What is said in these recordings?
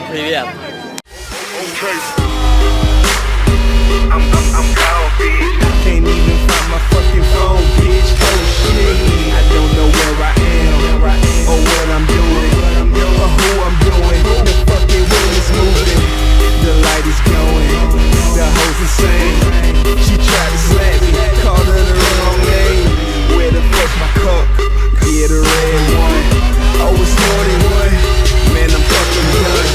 привет. Can't even find my fucking phone, bitch. Oh shit, I don't know where I am, or what I'm doing, or who I'm doing. The fucking room is moving, the light is glowing, the hoes insane. She tried to slap me, called her the wrong name. Where the fuck's my cup? Yeah, the red one. Oh, it's more than one. Man, I'm fucking done.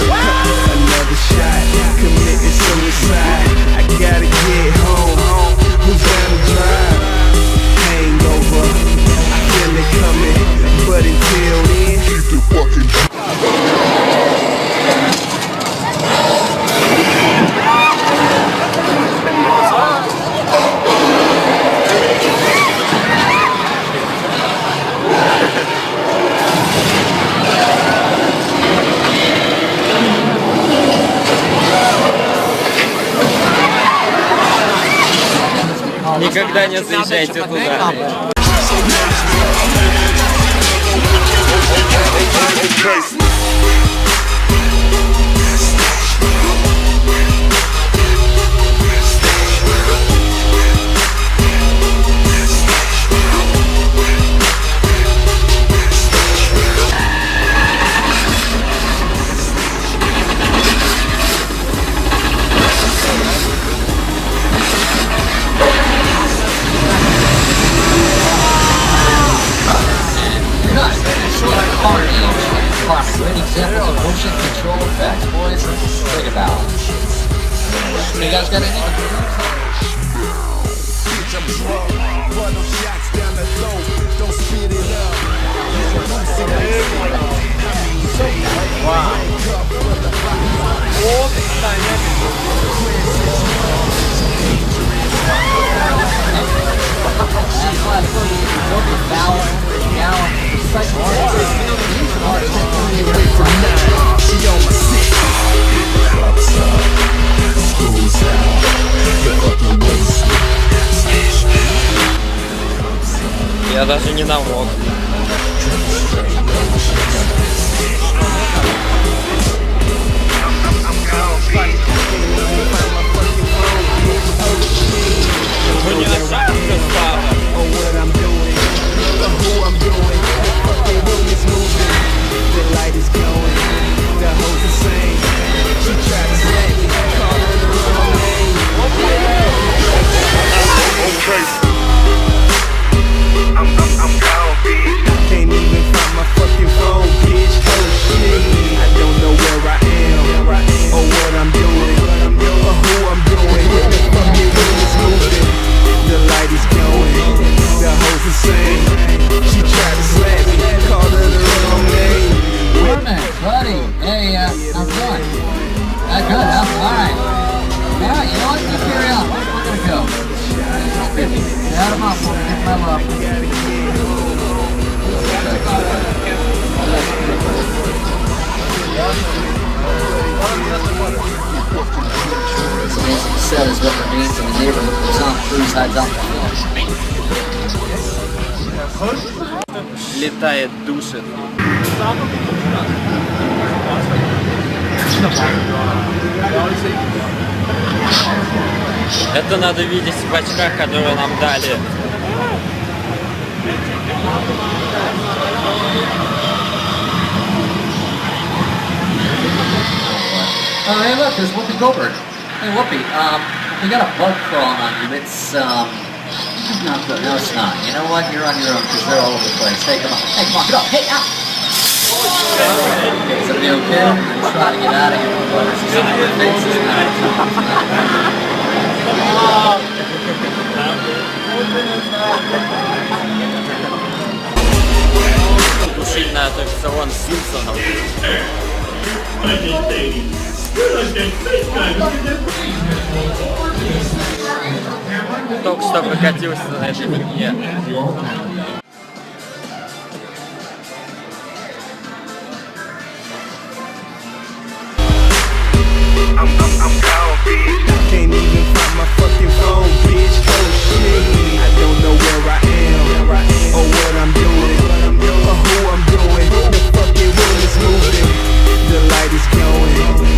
Another shot, committing suicide. I gotta get home. Who's down to drive? Hangover, I feel it coming, but until then, keep the fucking. Никогда не заезжайте туда. Great examples of motion control effects, boys. Think about it. You guys got any? Wow. Я даже не намок. Set is what remains in the neighborhood when Tom Cruise hides out the film. Летает, душит. Это надо видеть в очках, которые нам дали. Oh, hey, look, there's Whoopi Goldberg. Hey, Whoopi, we got a bug crawling on you. It's not good. No, it's not. You know what? You're on your own because they're all over the place. Hey, come on. Hey, come on. Get up. Hey, out. Is everybody okay? I'm trying to get out of here. She's in your faces now. Сильно аттракцион Симпсонов. Только что прокатился на этой фигне. Can't even find my fucking phone, bitch. Oh shit, I don't know where I am, or what I'm doing, or who I'm doing. The fucking room is moving, the light is glowing.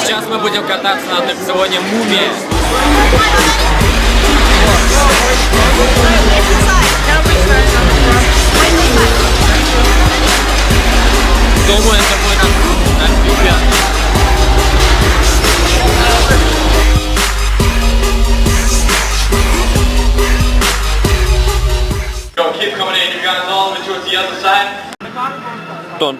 Сейчас мы будем кататься на аттракционе «Мумия». Думаю, это будет офигенно. Go, keep coming in. You guys all the way towards the other side. Тон.